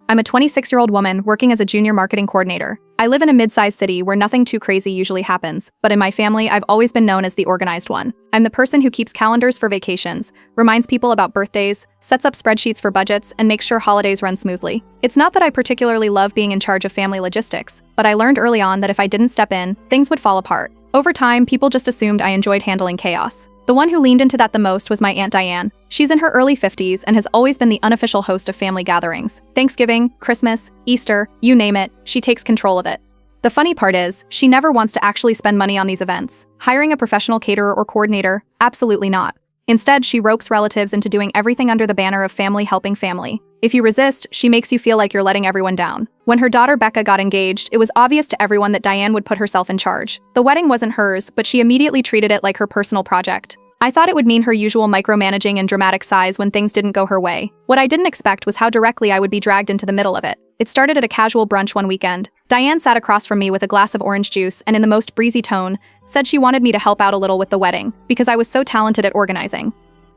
I'm a 26-year-old woman working as a junior marketing coordinator. I live in a mid-sized city where nothing too crazy usually happens, but in my family, I've always been known as the organized one. I'm the person who keeps calendars for vacations, reminds people about birthdays, sets up spreadsheets for budgets, and makes sure holidays run smoothly. It's not that I particularly love being in charge of family logistics, but I learned early on that if I didn't step in, things would fall apart. Over time, people just assumed I enjoyed handling chaos. The one who leaned into that the most was my Aunt Diane. She's in her early 50s and has always been the unofficial host of family gatherings. Thanksgiving, Christmas, Easter, you name it, she takes control of it. The funny part is, she never wants to actually spend money on these events. Hiring a professional caterer or coordinator? Absolutely not. Instead, she ropes relatives into doing everything under the banner of family helping family. If you resist, she makes you feel like you're letting everyone down. When her daughter Becca got engaged, it was obvious to everyone that Diane would put herself in charge. The wedding wasn't hers, but she immediately treated it like her personal project. I thought it would mean her usual micromanaging and dramatic sighs when things didn't go her way. What I didn't expect was how directly I would be dragged into the middle of it. It started at a casual brunch one weekend. Diane sat across from me with a glass of orange juice and in the most breezy tone, said she wanted me to help out a little with the wedding, because I was so talented at organizing.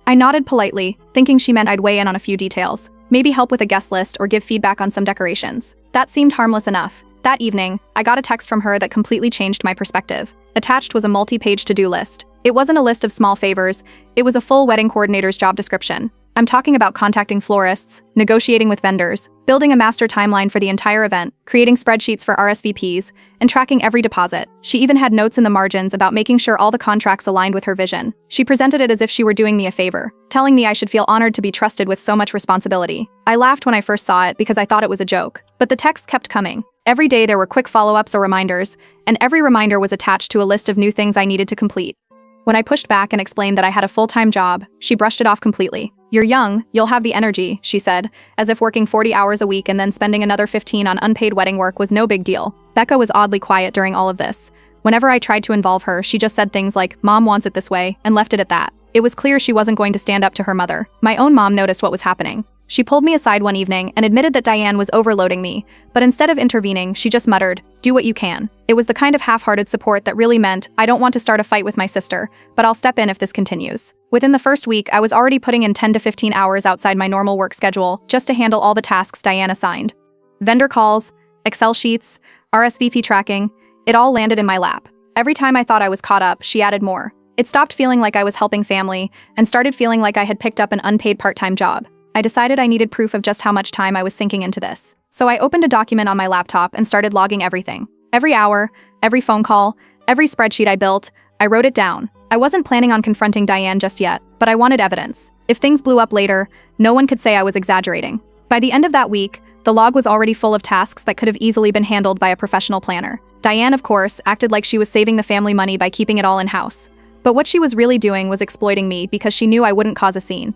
I nodded politely, thinking she meant I'd weigh in on a few details. Maybe help with a guest list or give feedback on some decorations. That seemed harmless enough. That evening, I got a text from her that completely changed my perspective. Attached was a multi-page to-do list. It wasn't a list of small favors, it was a full wedding coordinator's job description. I'm talking about contacting florists, negotiating with vendors, building a master timeline for the entire event, creating spreadsheets for RSVPs, and tracking every deposit. She even had notes in the margins about making sure all the contracts aligned with her vision. She presented it as if she were doing me a favor, telling me I should feel honored to be trusted with so much responsibility. I laughed when I first saw it because I thought it was a joke, but the texts kept coming. Every day there were quick follow-ups or reminders, and every reminder was attached to a list of new things I needed to complete. When I pushed back and explained that I had a full-time job, she brushed it off completely. "You're young, you'll have the energy," she said, as if working 40 hours a week and then spending another 15 on unpaid wedding work was no big deal. Becca was oddly quiet during all of this. Whenever I tried to involve her, she just said things like, "Mom wants it this way," and left it at that. It was clear she wasn't going to stand up to her mother. My own mom noticed what was happening. She pulled me aside one evening and admitted that Diane was overloading me, but instead of intervening, she just muttered, "Do what you can." It was the kind of half-hearted support that really meant, I don't want to start a fight with my sister, but I'll step in if this continues. Within the first week, I was already putting in 10 to 15 hours outside my normal work schedule just to handle all the tasks Diane assigned. Vendor calls, Excel sheets, RSVP tracking, it all landed in my lap. Every time I thought I was caught up, she added more. It stopped feeling like I was helping family and started feeling like I had picked up an unpaid part-time job. I decided I needed proof of just how much time I was sinking into this. So I opened a document on my laptop and started logging everything. Every hour, every phone call, every spreadsheet I built, I wrote it down. I wasn't planning on confronting Diane just yet, but I wanted evidence. If things blew up later, no one could say I was exaggerating. By the end of that week, the log was already full of tasks that could have easily been handled by a professional planner. Diane, of course, acted like she was saving the family money by keeping it all in-house. But what she was really doing was exploiting me because she knew I wouldn't cause a scene.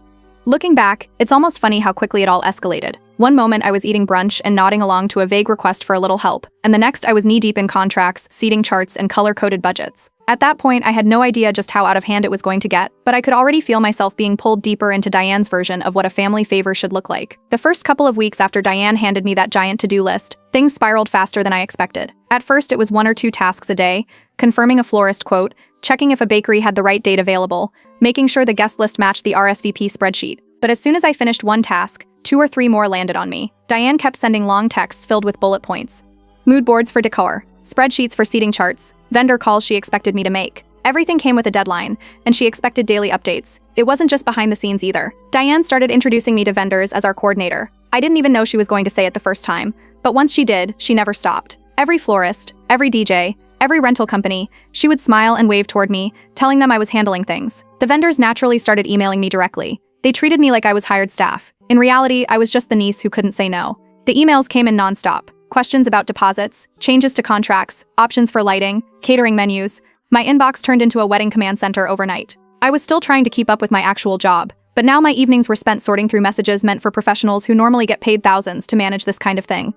Looking back, it's almost funny how quickly it all escalated. One moment I was eating brunch and nodding along to a vague request for a little help, and the next I was knee-deep in contracts, seating charts, and color-coded budgets. At that point, I had no idea just how out of hand it was going to get, but I could already feel myself being pulled deeper into Diane's version of what a family favor should look like. The first couple of weeks after Diane handed me that giant to-do list, things spiraled faster than I expected. At first, it was 1 or 2 tasks a day, confirming a florist quote, checking if a bakery had the right date available, making sure the guest list matched the RSVP spreadsheet. But as soon as I finished one task, 2 or 3 more landed on me. Diane kept sending long texts filled with bullet points. Mood boards for decor, spreadsheets for seating charts, vendor calls she expected me to make. Everything came with a deadline, and she expected daily updates. It wasn't just behind the scenes either. Diane started introducing me to vendors as our coordinator. I didn't even know she was going to say it the first time, but once she did, she never stopped. Every florist, every DJ, every rental company, she would smile and wave toward me, telling them I was handling things. The vendors naturally started emailing me directly. They treated me like I was hired staff. In reality, I was just the niece who couldn't say no. The emails came in nonstop. Questions about deposits, changes to contracts, options for lighting, catering menus. My inbox turned into a wedding command center overnight. I was still trying to keep up with my actual job, but now my evenings were spent sorting through messages meant for professionals who normally get paid thousands to manage this kind of thing.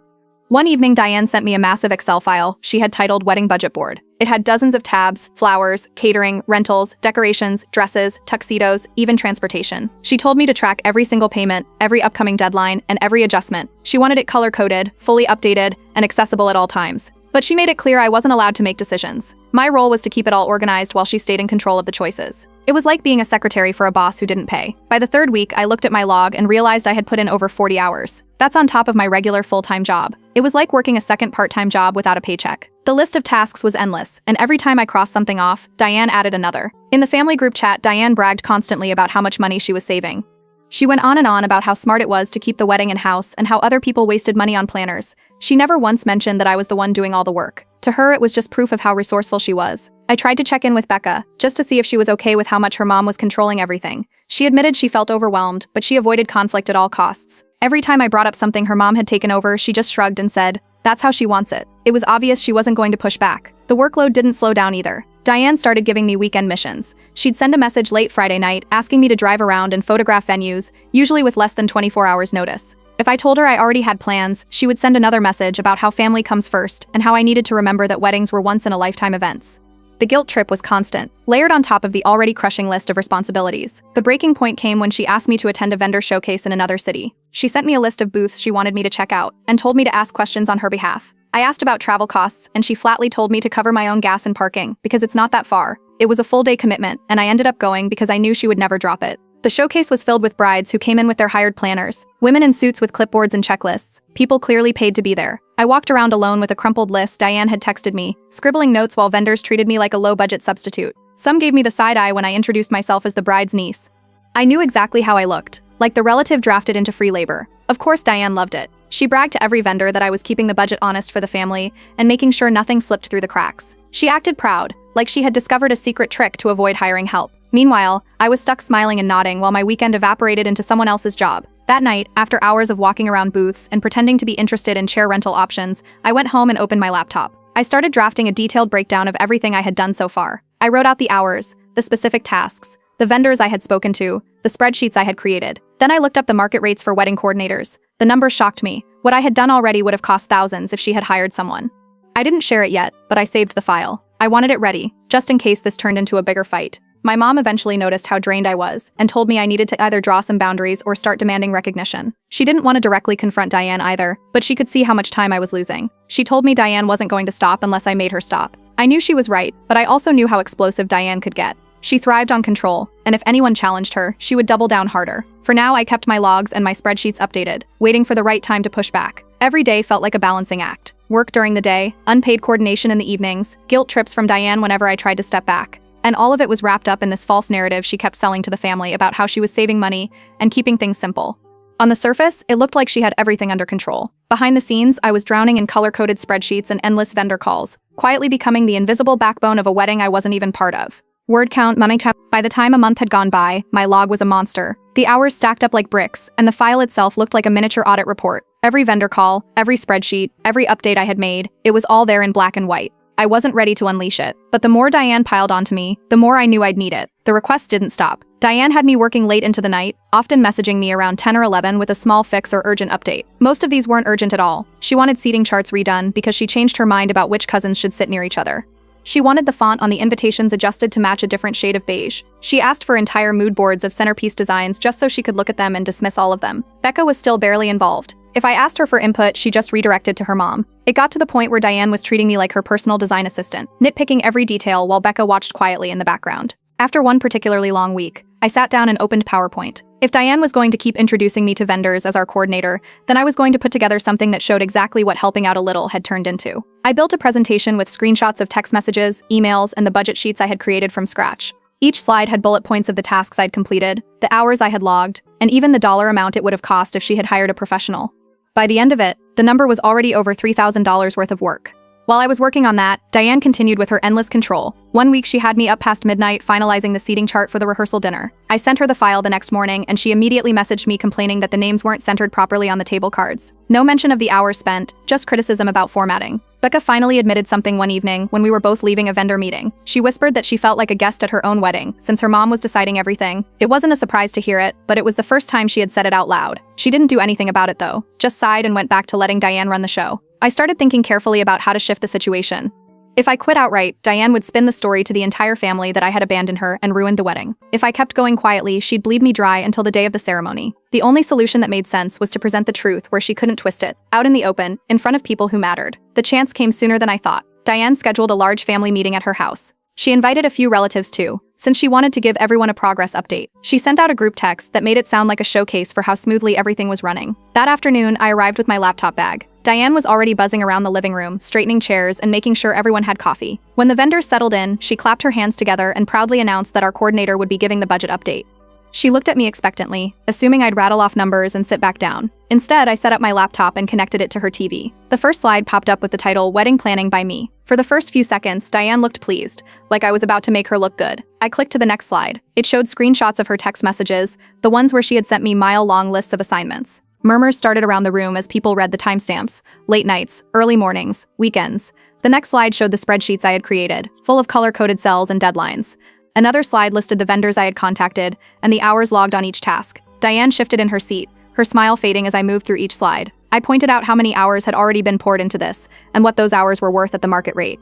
One evening, Diane sent me a massive Excel file she had titled Wedding Budget Board. It had dozens of tabs, flowers, catering, rentals, decorations, dresses, tuxedos, even transportation. She told me to track every single payment, every upcoming deadline, and every adjustment. She wanted it color-coded, fully updated, and accessible at all times. But she made it clear I wasn't allowed to make decisions. My role was to keep it all organized while she stayed in control of the choices. It was like being a secretary for a boss who didn't pay. By the third week, I looked at my log and realized I had put in over 40 hours. That's on top of my regular full-time job. It was like working a second part-time job without a paycheck. The list of tasks was endless, and every time I crossed something off, Diane added another. In the family group chat, Diane bragged constantly about how much money she was saving. She went on and on about how smart it was to keep the wedding in-house and how other people wasted money on planners. She never once mentioned that I was the one doing all the work. To her, it was just proof of how resourceful she was. I tried to check in with Becca, just to see if she was okay with how much her mom was controlling everything. She admitted she felt overwhelmed, but she avoided conflict at all costs. Every time I brought up something her mom had taken over, she just shrugged and said, "That's how she wants it." It was obvious she wasn't going to push back. The workload didn't slow down either. Diane started giving me weekend missions. She'd send a message late Friday night asking me to drive around and photograph venues, usually with less than 24 hours notice. If I told her I already had plans, she would send another message about how family comes first and how I needed to remember that weddings were once-in-a-lifetime events. The guilt trip was constant, layered on top of the already crushing list of responsibilities. The breaking point came when she asked me to attend a vendor showcase in another city. She sent me a list of booths she wanted me to check out and told me to ask questions on her behalf. I asked about travel costs, and she flatly told me to cover my own gas and parking because it's not that far. It was a full-day commitment, and I ended up going because I knew she would never drop it. The showcase was filled with brides who came in with their hired planners, women in suits with clipboards and checklists, people clearly paid to be there. I walked around alone with a crumpled list Diane had texted me, scribbling notes while vendors treated me like a low-budget substitute. Some gave me the side eye when I introduced myself as the bride's niece. I knew exactly how I looked, like the relative drafted into free labor. Of course, Diane loved it. She bragged to every vendor that I was keeping the budget honest for the family and making sure nothing slipped through the cracks. She acted proud, like she had discovered a secret trick to avoid hiring help. Meanwhile, I was stuck smiling and nodding while my weekend evaporated into someone else's job. That night, after hours of walking around booths and pretending to be interested in chair rental options, I went home and opened my laptop. I started drafting a detailed breakdown of everything I had done so far. I wrote out the hours, the specific tasks, the vendors I had spoken to, the spreadsheets I had created. Then I looked up the market rates for wedding coordinators. The numbers shocked me. What I had done already would have cost thousands if she had hired someone. I didn't share it yet, but I saved the file. I wanted it ready, just in case this turned into a bigger fight. My mom eventually noticed how drained I was and told me I needed to either draw some boundaries or start demanding recognition. She didn't want to directly confront Diane either, but she could see how much time I was losing. She told me Diane wasn't going to stop unless I made her stop. I knew she was right, but I also knew how explosive Diane could get. She thrived on control, and if anyone challenged her, she would double down harder. For now, I kept my logs and my spreadsheets updated, waiting for the right time to push back. Every day felt like a balancing act. Work during the day, unpaid coordination in the evenings, guilt trips from Diane whenever I tried to step back. And all of it was wrapped up in this false narrative she kept selling to the family about how she was saving money and keeping things simple. On the surface, it looked like she had everything under control. Behind the scenes, I was drowning in color-coded spreadsheets and endless vendor calls, quietly becoming the invisible backbone of a wedding I wasn't even part of. Word count, money tap. By the time a month had gone by, my log was a monster. The hours stacked up like bricks, and the file itself looked like a miniature audit report. Every vendor call, every spreadsheet, every update I had made, it was all there in black and white. I wasn't ready to unleash it, but the more Diane piled onto me, the more I knew I'd need it. The requests didn't stop. Diane had me working late into the night, often messaging me around 10 or 11 with a small fix or urgent update. Most of these weren't urgent at all. She wanted seating charts redone because she changed her mind about which cousins should sit near each other. She wanted the font on the invitations adjusted to match a different shade of beige. She asked for entire mood boards of centerpiece designs just so she could look at them and dismiss all of them. Becca was still barely involved. If I asked her for input, she just redirected to her mom. It got to the point where Diane was treating me like her personal design assistant, nitpicking every detail while Becca watched quietly in the background. After one particularly long week, I sat down and opened PowerPoint. If Diane was going to keep introducing me to vendors as our coordinator, then I was going to put together something that showed exactly what helping out a little had turned into. I built a presentation with screenshots of text messages, emails, and the budget sheets I had created from scratch. Each slide had bullet points of the tasks I'd completed, the hours I had logged, and even the dollar amount it would have cost if she had hired a professional. By the end of it, the number was already over $3,000 worth of work. While I was working on that, Diane continued with her endless control. One week she had me up past midnight finalizing the seating chart for the rehearsal dinner. I sent her the file the next morning and she immediately messaged me complaining that the names weren't centered properly on the table cards. No mention of the hours spent, just criticism about formatting. Becca finally admitted something one evening when we were both leaving a vendor meeting. She whispered that she felt like a guest at her own wedding, since her mom was deciding everything. It wasn't a surprise to hear it, but it was the first time she had said it out loud. She didn't do anything about it though, just sighed and went back to letting Diane run the show. I started thinking carefully about how to shift the situation. If I quit outright, Diane would spin the story to the entire family that I had abandoned her and ruined the wedding. If I kept going quietly, she'd bleed me dry until the day of the ceremony. The only solution that made sense was to present the truth where she couldn't twist it, out in the open, in front of people who mattered. The chance came sooner than I thought. Diane scheduled a large family meeting at her house. She invited a few relatives too, since she wanted to give everyone a progress update. She sent out a group text that made it sound like a showcase for how smoothly everything was running. That afternoon, I arrived with my laptop bag. Diane was already buzzing around the living room, straightening chairs and making sure everyone had coffee. When the vendors settled in, she clapped her hands together and proudly announced that our coordinator would be giving the budget update. She looked at me expectantly, assuming I'd rattle off numbers and sit back down. Instead, I set up my laptop and connected it to her TV. The first slide popped up with the title, Wedding Planning by Me. For the first few seconds, Diane looked pleased, like I was about to make her look good. I clicked to the next slide. It showed screenshots of her text messages, the ones where she had sent me mile-long lists of assignments. Murmurs started around the room as people read the timestamps, late nights, early mornings, weekends. The next slide showed the spreadsheets I had created, full of color-coded cells and deadlines. Another slide listed the vendors I had contacted and the hours logged on each task. Diane shifted in her seat, her smile fading as I moved through each slide. I pointed out how many hours had already been poured into this and what those hours were worth at the market rate.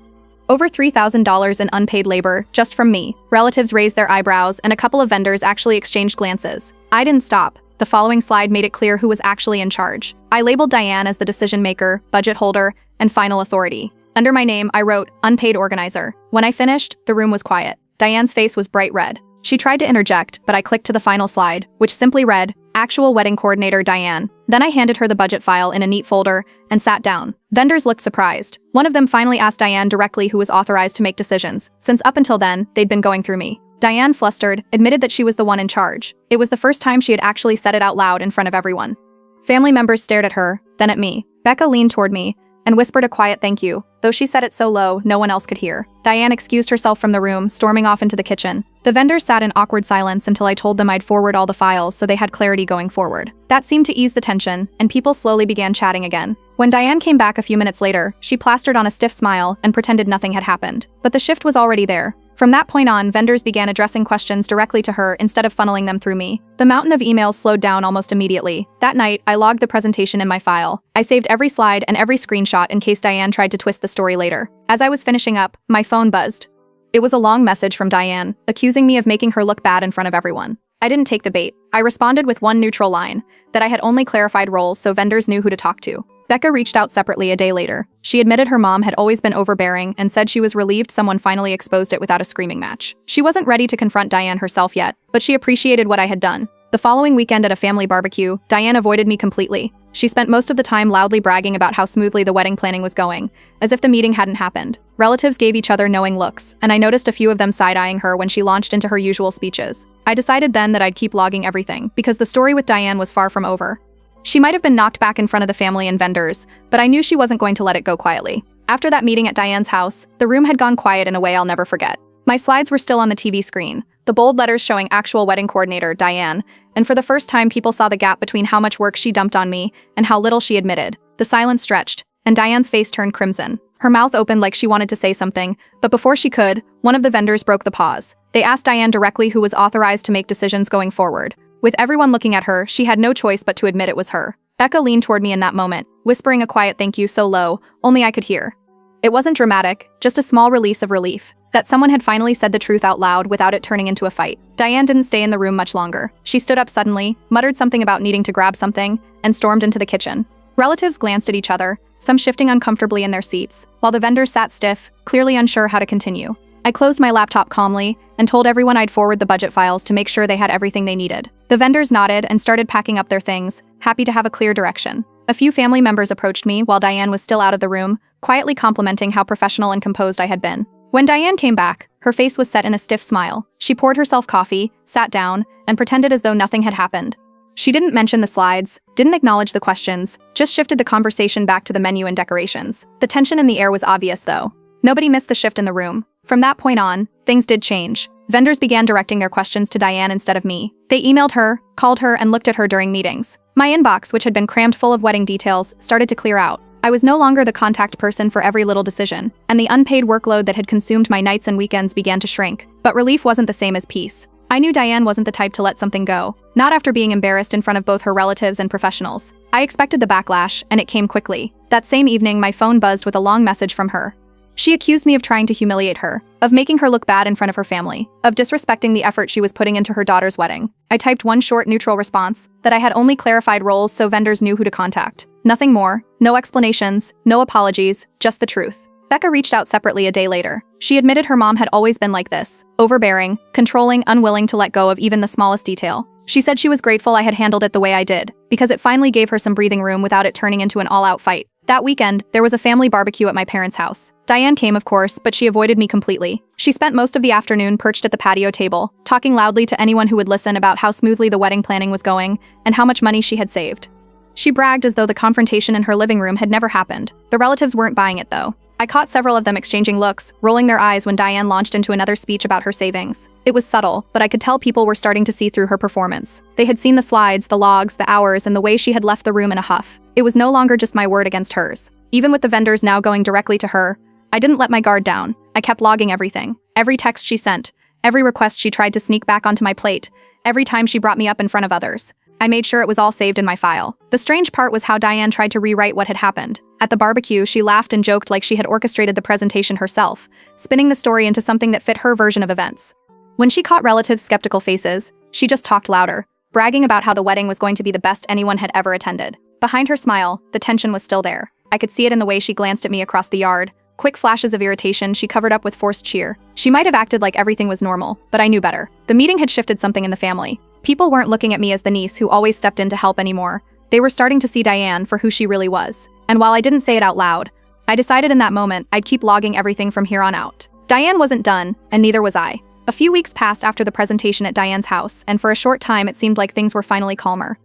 Over $3,000 in unpaid labor, just from me. Relatives raised their eyebrows and a couple of vendors actually exchanged glances. I didn't stop. The following slide made it clear who was actually in charge. I labeled Diane as the decision maker, budget holder, and final authority. Under my name, I wrote, Unpaid Organizer. When I finished, the room was quiet. Diane's face was bright red. She tried to interject, but I clicked to the final slide, which simply read, Actual Wedding Coordinator Diane. Then I handed her the budget file in a neat folder and sat down. Vendors looked surprised. One of them finally asked Diane directly who was authorized to make decisions, since up until then, they'd been going through me. Diane, flustered, admitted that she was the one in charge. It was the first time she had actually said it out loud in front of everyone. Family members stared at her, then at me. Becca leaned toward me and whispered a quiet thank you, though she said it so low, no one else could hear. Diane excused herself from the room, storming off into the kitchen. The vendors sat in awkward silence until I told them I'd forward all the files so they had clarity going forward. That seemed to ease the tension, and people slowly began chatting again. When Diane came back a few minutes later, she plastered on a stiff smile and pretended nothing had happened. But the shift was already there. From that point on, vendors began addressing questions directly to her instead of funneling them through me. The mountain of emails slowed down almost immediately. That night, I logged the presentation in my file. I saved every slide and every screenshot in case Diane tried to twist the story later. As I was finishing up, my phone buzzed. It was a long message from Diane, accusing me of making her look bad in front of everyone. I didn't take the bait. I responded with one neutral line, that I had only clarified roles so vendors knew who to talk to. Becca reached out separately a day later. She admitted her mom had always been overbearing and said she was relieved someone finally exposed it without a screaming match. She wasn't ready to confront Diane herself yet, but she appreciated what I had done. The following weekend at a family barbecue, Diane avoided me completely. She spent most of the time loudly bragging about how smoothly the wedding planning was going, as if the meeting hadn't happened. Relatives gave each other knowing looks, and I noticed a few of them side-eyeing her when she launched into her usual speeches. I decided then that I'd keep logging everything, because the story with Diane was far from over. She might have been knocked back in front of the family and vendors, but I knew she wasn't going to let it go quietly. After that meeting at Diane's house, the room had gone quiet in a way I'll never forget. My slides were still on the TV screen, the bold letters showing Actual Wedding Coordinator, Diane, and for the first time people saw the gap between how much work she dumped on me and how little she admitted. The silence stretched, and Diane's face turned crimson. Her mouth opened like she wanted to say something, but before she could, one of the vendors broke the pause. They asked Diane directly who was authorized to make decisions going forward. With everyone looking at her, she had no choice but to admit it was her. Becca leaned toward me in that moment, whispering a quiet thank you so low, only I could hear. It wasn't dramatic, just a small release of relief, that someone had finally said the truth out loud without it turning into a fight. Diane didn't stay in the room much longer. She stood up suddenly, muttered something about needing to grab something, and stormed into the kitchen. Relatives glanced at each other, some shifting uncomfortably in their seats, while the vendors sat stiff, clearly unsure how to continue. I closed my laptop calmly and told everyone I'd forward the budget files to make sure they had everything they needed. The vendors nodded and started packing up their things, happy to have a clear direction. A few family members approached me while Diane was still out of the room, quietly complimenting how professional and composed I had been. When Diane came back, her face was set in a stiff smile. She poured herself coffee, sat down, and pretended as though nothing had happened. She didn't mention the slides, didn't acknowledge the questions, just shifted the conversation back to the menu and decorations. The tension in the air was obvious, though. Nobody missed the shift in the room. From that point on, things did change. Vendors began directing their questions to Diane instead of me. They emailed her, called her, and looked at her during meetings. My inbox, which had been crammed full of wedding details, started to clear out. I was no longer the contact person for every little decision, and the unpaid workload that had consumed my nights and weekends began to shrink. But relief wasn't the same as peace. I knew Diane wasn't the type to let something go, not after being embarrassed in front of both her relatives and professionals. I expected the backlash, and it came quickly. That same evening, my phone buzzed with a long message from her. She accused me of trying to humiliate her, of making her look bad in front of her family, of disrespecting the effort she was putting into her daughter's wedding. I typed one short, neutral response, that I had only clarified roles so vendors knew who to contact. Nothing more, no explanations, no apologies, just the truth. Becca reached out separately a day later. She admitted her mom had always been like this, overbearing, controlling, unwilling to let go of even the smallest detail. She said she was grateful I had handled it the way I did, because it finally gave her some breathing room without it turning into an all-out fight. That weekend, there was a family barbecue at my parents' house. Diane came, of course, but she avoided me completely. She spent most of the afternoon perched at the patio table, talking loudly to anyone who would listen about how smoothly the wedding planning was going and how much money she had saved. She bragged as though the confrontation in her living room had never happened. The relatives weren't buying it, though. I caught several of them exchanging looks, rolling their eyes when Diane launched into another speech about her savings. It was subtle, but I could tell people were starting to see through her performance. They had seen the slides, the logs, the hours, and the way she had left the room in a huff. It was no longer just my word against hers. Even with the vendors now going directly to her, I didn't let my guard down. I kept logging everything. Every text she sent, every request she tried to sneak back onto my plate, every time she brought me up in front of others. I made sure it was all saved in my file. The strange part was how Diane tried to rewrite what had happened. At the barbecue, she laughed and joked like she had orchestrated the presentation herself, spinning the story into something that fit her version of events. When she caught relatives' skeptical faces, she just talked louder, bragging about how the wedding was going to be the best anyone had ever attended. Behind her smile, the tension was still there. I could see it in the way she glanced at me across the yard. Quick flashes of irritation she covered up with forced cheer. She might have acted like everything was normal, but I knew better. The meeting had shifted something in the family. People weren't looking at me as the niece who always stepped in to help anymore. They were starting to see Diane for who she really was. And while I didn't say it out loud, I decided in that moment I'd keep logging everything from here on out. Diane wasn't done, and neither was I. A few weeks passed after the presentation at Diane's house, and for a short time it seemed like things were finally calmer.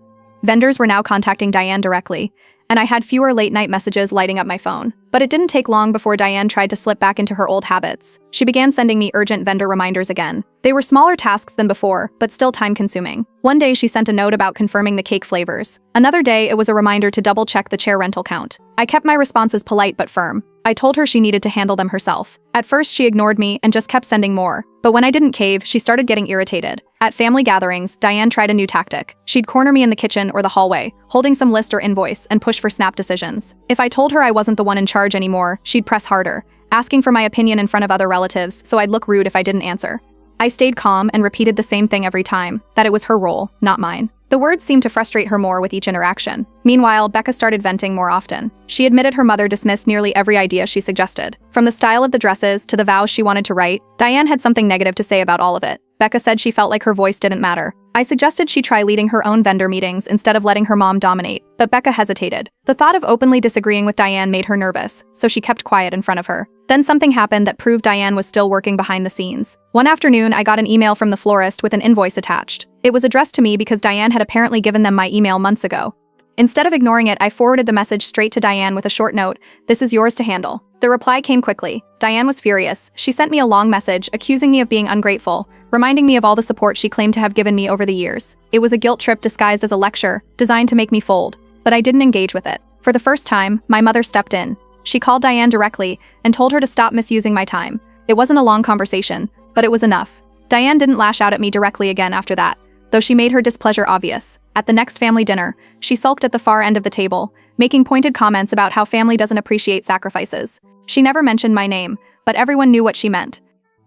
Vendors were now contacting Diane directly, and I had fewer late-night messages lighting up my phone. But it didn't take long before Diane tried to slip back into her old habits. She began sending me urgent vendor reminders again. They were smaller tasks than before, but still time-consuming. One day she sent a note about confirming the cake flavors. Another day it was a reminder to double-check the chair rental count. I kept my responses polite but firm. I told her she needed to handle them herself. At first she ignored me and just kept sending more. But when I didn't cave, she started getting irritated. At family gatherings, Diane tried a new tactic. She'd corner me in the kitchen or the hallway, holding some list or invoice, and push for snap decisions. If I told her I wasn't the one in charge anymore, she'd press harder, asking for my opinion in front of other relatives, so I'd look rude if I didn't answer. I stayed calm and repeated the same thing every time, that it was her role, not mine. The words seemed to frustrate her more with each interaction. Meanwhile, Becca started venting more often. She admitted her mother dismissed nearly every idea she suggested. From the style of the dresses to the vows she wanted to write, Diane had something negative to say about all of it. Becca said she felt like her voice didn't matter. I suggested she try leading her own vendor meetings instead of letting her mom dominate, but Becca hesitated. The thought of openly disagreeing with Diane made her nervous, so she kept quiet in front of her. Then something happened that proved Diane was still working behind the scenes. One afternoon, I got an email from the florist with an invoice attached. It was addressed to me because Diane had apparently given them my email months ago. Instead of ignoring it, I forwarded the message straight to Diane with a short note, "This is yours to handle." The reply came quickly. Diane was furious. She sent me a long message, accusing me of being ungrateful, reminding me of all the support she claimed to have given me over the years. It was a guilt trip disguised as a lecture, designed to make me fold. But I didn't engage with it. For the first time, my mother stepped in. She called Diane directly and told her to stop misusing my time. It wasn't a long conversation, but it was enough. Diane didn't lash out at me directly again after that, though she made her displeasure obvious. At the next family dinner, she sulked at the far end of the table, making pointed comments about how family doesn't appreciate sacrifices. She never mentioned my name, but everyone knew what she meant.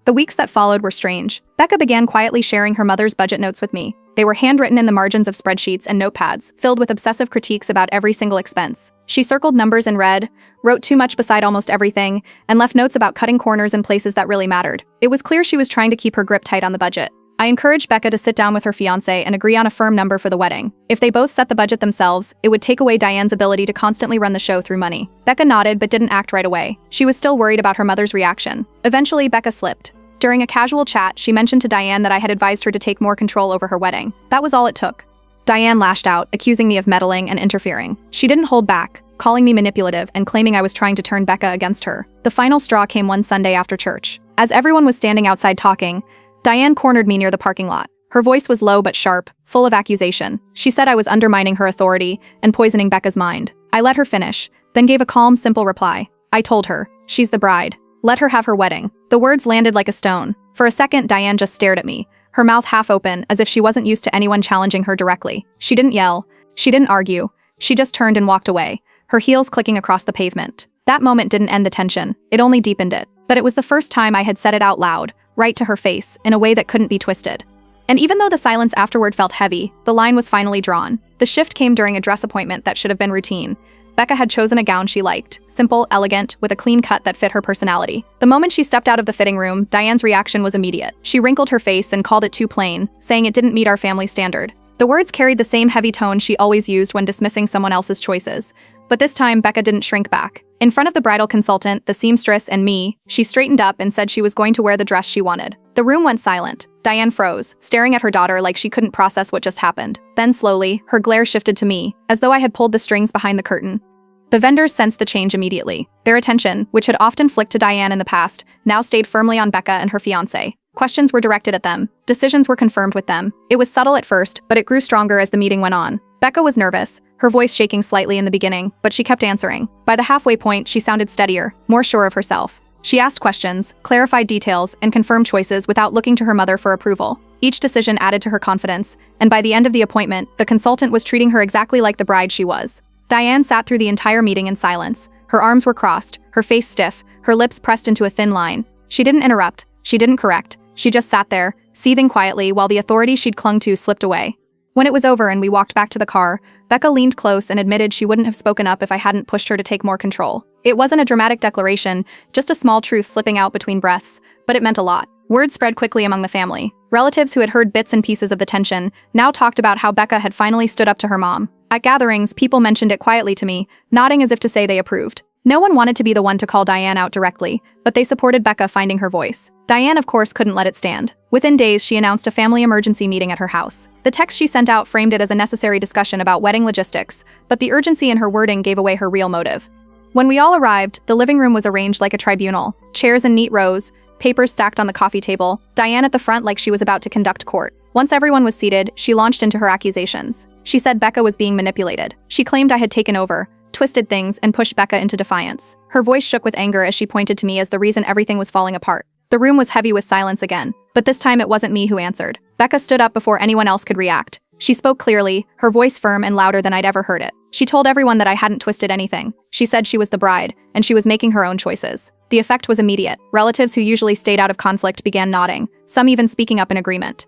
The weeks that followed were strange. Becca began quietly sharing her mother's budget notes with me. They were handwritten in the margins of spreadsheets and notepads, filled with obsessive critiques about every single expense. She circled numbers in red, wrote too much beside almost everything, and left notes about cutting corners in places that really mattered. It was clear she was trying to keep her grip tight on the budget. I encouraged Becca to sit down with her fiancé and agree on a firm number for the wedding. If they both set the budget themselves, it would take away Diane's ability to constantly run the show through money. Becca nodded but didn't act right away. She was still worried about her mother's reaction. Eventually, Becca slipped. During a casual chat, she mentioned to Diane that I had advised her to take more control over her wedding. That was all it took. Diane lashed out, accusing me of meddling and interfering. She didn't hold back, calling me manipulative and claiming I was trying to turn Becca against her. The final straw came one Sunday after church. As everyone was standing outside talking, Diane cornered me near the parking lot. Her voice was low but sharp, full of accusation. She said I was undermining her authority and poisoning Becca's mind. I let her finish, then gave a calm, simple reply. I told her, she's the bride. Let her have her wedding. The words landed like a stone. For a second, Diane just stared at me, her mouth half open as if she wasn't used to anyone challenging her directly. She didn't yell. She didn't argue. She just turned and walked away, her heels clicking across the pavement. That moment didn't end the tension. It only deepened it. But it was the first time I had said it out loud, right to her face, in a way that couldn't be twisted. And even though the silence afterward felt heavy, the line was finally drawn. The shift came during a dress appointment that should have been routine. Becca had chosen a gown she liked, simple, elegant, with a clean cut that fit her personality. The moment she stepped out of the fitting room, Diane's reaction was immediate. She wrinkled her face and called it too plain, saying it didn't meet our family standard. The words carried the same heavy tone she always used when dismissing someone else's choices. But this time, Becca didn't shrink back. In front of the bridal consultant, the seamstress, and me, she straightened up and said she was going to wear the dress she wanted. The room went silent. Diane froze, staring at her daughter like she couldn't process what just happened. Then slowly, her glare shifted to me, as though I had pulled the strings behind the curtain. The vendors sensed the change immediately. Their attention, which had often flicked to Diane in the past, now stayed firmly on Becca and her fiancé. Questions were directed at them. Decisions were confirmed with them. It was subtle at first, but it grew stronger as the meeting went on. Becca was nervous, her voice shaking slightly in the beginning, but she kept answering. By the halfway point, she sounded steadier, more sure of herself. She asked questions, clarified details, and confirmed choices without looking to her mother for approval. Each decision added to her confidence, and by the end of the appointment, the consultant was treating her exactly like the bride she was. Diane sat through the entire meeting in silence. Her arms were crossed, her face stiff, her lips pressed into a thin line. She didn't interrupt, she didn't correct, she just sat there, seething quietly while the authority she'd clung to slipped away. When it was over and we walked back to the car, Becca leaned close and admitted she wouldn't have spoken up if I hadn't pushed her to take more control. It wasn't a dramatic declaration, just a small truth slipping out between breaths, but it meant a lot. Word spread quickly among the family. Relatives who had heard bits and pieces of the tension now talked about how Becca had finally stood up to her mom. At gatherings, people mentioned it quietly to me, nodding as if to say they approved. No one wanted to be the one to call Diane out directly, but they supported Becca finding her voice. Diane, of course, couldn't let it stand. Within days, she announced a family emergency meeting at her house. The text she sent out framed it as a necessary discussion about wedding logistics, but the urgency in her wording gave away her real motive. When we all arrived, the living room was arranged like a tribunal, chairs in neat rows, papers stacked on the coffee table, Diane at the front like she was about to conduct court. Once everyone was seated, she launched into her accusations. She said Becca was being manipulated. She claimed I had taken over, twisted things, and pushed Becca into defiance. Her voice shook with anger as she pointed to me as the reason everything was falling apart. The room was heavy with silence again, but this time it wasn't me who answered. Becca stood up before anyone else could react. She spoke clearly, her voice firm and louder than I'd ever heard it. She told everyone that I hadn't twisted anything. She said she was the bride, and she was making her own choices. The effect was immediate. Relatives who usually stayed out of conflict began nodding, some even speaking up in agreement.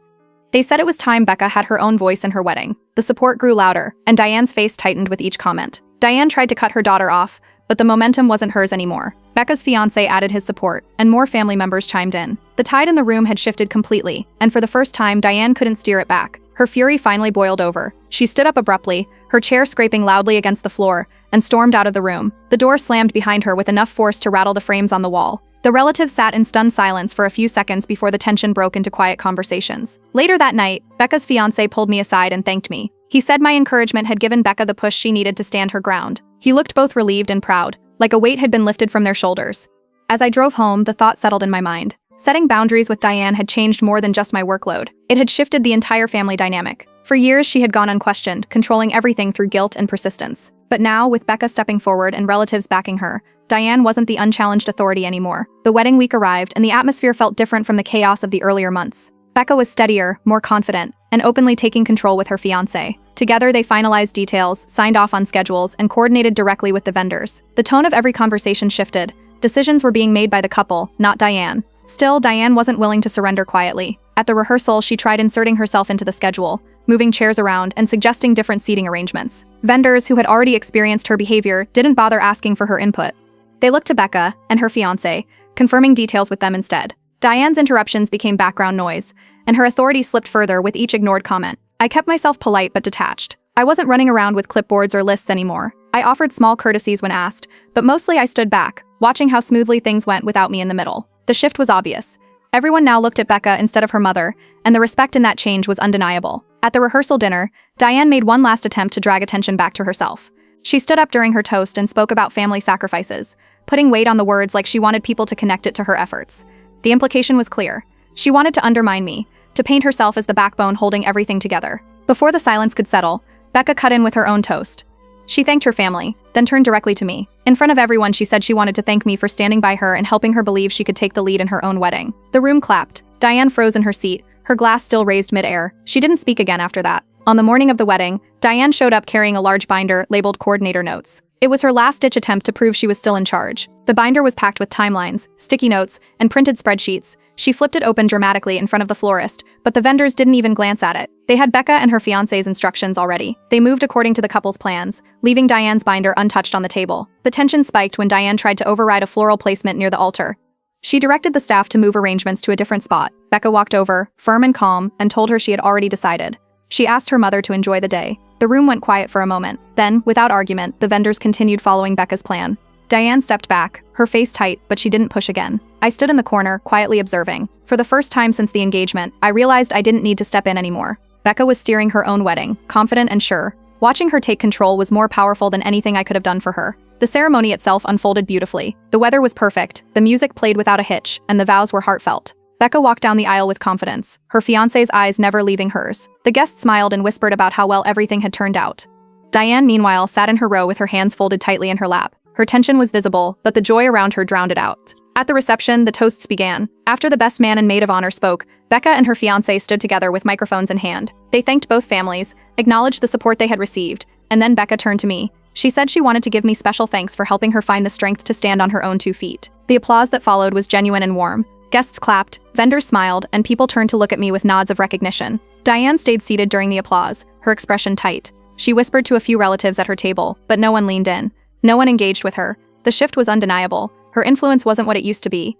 They said it was time Becca had her own voice in her wedding. The support grew louder, and Diane's face tightened with each comment. Diane tried to cut her daughter off, but the momentum wasn't hers anymore. Becca's fiancé added his support, and more family members chimed in. The tide in the room had shifted completely, and for the first time, Diane couldn't steer it back. Her fury finally boiled over. She stood up abruptly, her chair scraping loudly against the floor, and stormed out of the room. The door slammed behind her with enough force to rattle the frames on the wall. The relatives sat in stunned silence for a few seconds before the tension broke into quiet conversations. Later that night, Becca's fiancé pulled me aside and thanked me. He said my encouragement had given Becca the push she needed to stand her ground. He looked both relieved and proud, like a weight had been lifted from their shoulders. As I drove home, the thought settled in my mind. Setting boundaries with Diane had changed more than just my workload. It had shifted the entire family dynamic. For years, she had gone unquestioned, controlling everything through guilt and persistence. But now, with Becca stepping forward and relatives backing her, Diane wasn't the unchallenged authority anymore. The wedding week arrived, and the atmosphere felt different from the chaos of the earlier months. Becca was steadier, more confident, and openly taking control with her fiancé. Together, they finalized details, signed off on schedules, and coordinated directly with the vendors. The tone of every conversation shifted. Decisions were being made by the couple, not Diane. Still, Diane wasn't willing to surrender quietly. At the rehearsal, she tried inserting herself into the schedule, moving chairs around and suggesting different seating arrangements. Vendors who had already experienced her behavior didn't bother asking for her input. They looked to Becca and her fiancé, confirming details with them instead. Diane's interruptions became background noise, and her authority slipped further with each ignored comment. I kept myself polite but detached. I wasn't running around with clipboards or lists anymore. I offered small courtesies when asked, but mostly I stood back, watching how smoothly things went without me in the middle. The shift was obvious. Everyone now looked at Becca instead of her mother, and the respect in that change was undeniable. At the rehearsal dinner, Diane made one last attempt to drag attention back to herself. She stood up during her toast and spoke about family sacrifices, putting weight on the words like she wanted people to connect it to her efforts. The implication was clear. She wanted to undermine me, to paint herself as the backbone holding everything together. Before the silence could settle, Becca cut in with her own toast. She thanked her family, then turned directly to me. In front of everyone, she said she wanted to thank me for standing by her and helping her believe she could take the lead in her own wedding. The room clapped. Diane froze in her seat, her glass still raised mid-air. She didn't speak again after that. On the morning of the wedding, Diane showed up carrying a large binder labeled coordinator notes. It was her last-ditch attempt to prove she was still in charge. The binder was packed with timelines, sticky notes, and printed spreadsheets. She flipped it open dramatically in front of the florist, but the vendors didn't even glance at it. They had Becca and her fiancé's instructions already. They moved according to the couple's plans, leaving Diane's binder untouched on the table. The tension spiked when Diane tried to override a floral placement near the altar. She directed the staff to move arrangements to a different spot. Becca walked over, firm and calm, and told her she had already decided. She asked her mother to enjoy the day. The room went quiet for a moment. Then, without argument, the vendors continued following Becca's plan. Diane stepped back, her face tight, but she didn't push again. I stood in the corner, quietly observing. For the first time since the engagement, I realized I didn't need to step in anymore. Becca was steering her own wedding, confident and sure. Watching her take control was more powerful than anything I could have done for her. The ceremony itself unfolded beautifully. The weather was perfect, the music played without a hitch, and the vows were heartfelt. Becca walked down the aisle with confidence, her fiancé's eyes never leaving hers. The guests smiled and whispered about how well everything had turned out. Diane, meanwhile, sat in her row with her hands folded tightly in her lap. Her tension was visible, but the joy around her drowned it out. At the reception, the toasts began. After the best man and maid of honor spoke, Becca and her fiancé stood together with microphones in hand. They thanked both families, acknowledged the support they had received, and then Becca turned to me. She said she wanted to give me special thanks for helping her find the strength to stand on her own 2 feet. The applause that followed was genuine and warm. Guests clapped, vendors smiled, and people turned to look at me with nods of recognition. Diane stayed seated during the applause, her expression tight. She whispered to a few relatives at her table, but no one leaned in. No one engaged with her. The shift was undeniable. Her influence wasn't what it used to be.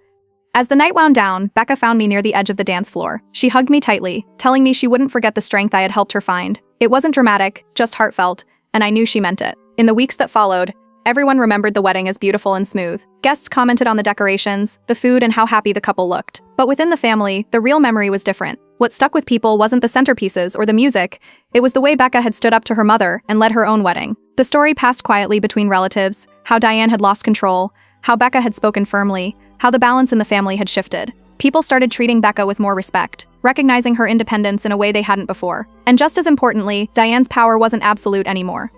As the night wound down, Becca found me near the edge of the dance floor. She hugged me tightly, telling me she wouldn't forget the strength I had helped her find. It wasn't dramatic, just heartfelt, and I knew she meant it. In the weeks that followed, everyone remembered the wedding as beautiful and smooth. Guests commented on the decorations, the food, and how happy the couple looked. But within the family, the real memory was different. What stuck with people wasn't the centerpieces or the music, it was the way Becca had stood up to her mother and led her own wedding. The story passed quietly between relatives, how Diane had lost control, how Becca had spoken firmly, how the balance in the family had shifted. People started treating Becca with more respect, recognizing her independence in a way they hadn't before. And just as importantly, Diane's power wasn't absolute anymore.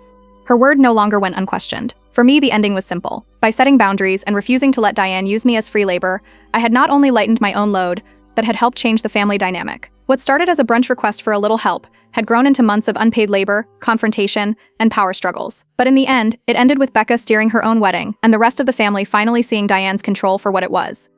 Her word no longer went unquestioned. For me, the ending was simple. By setting boundaries and refusing to let Diane use me as free labor, I had not only lightened my own load, but had helped change the family dynamic. What started as a brunch request for a little help had grown into months of unpaid labor, confrontation, and power struggles. But in the end, it ended with Becca steering her own wedding, and the rest of the family finally seeing Diane's control for what it was.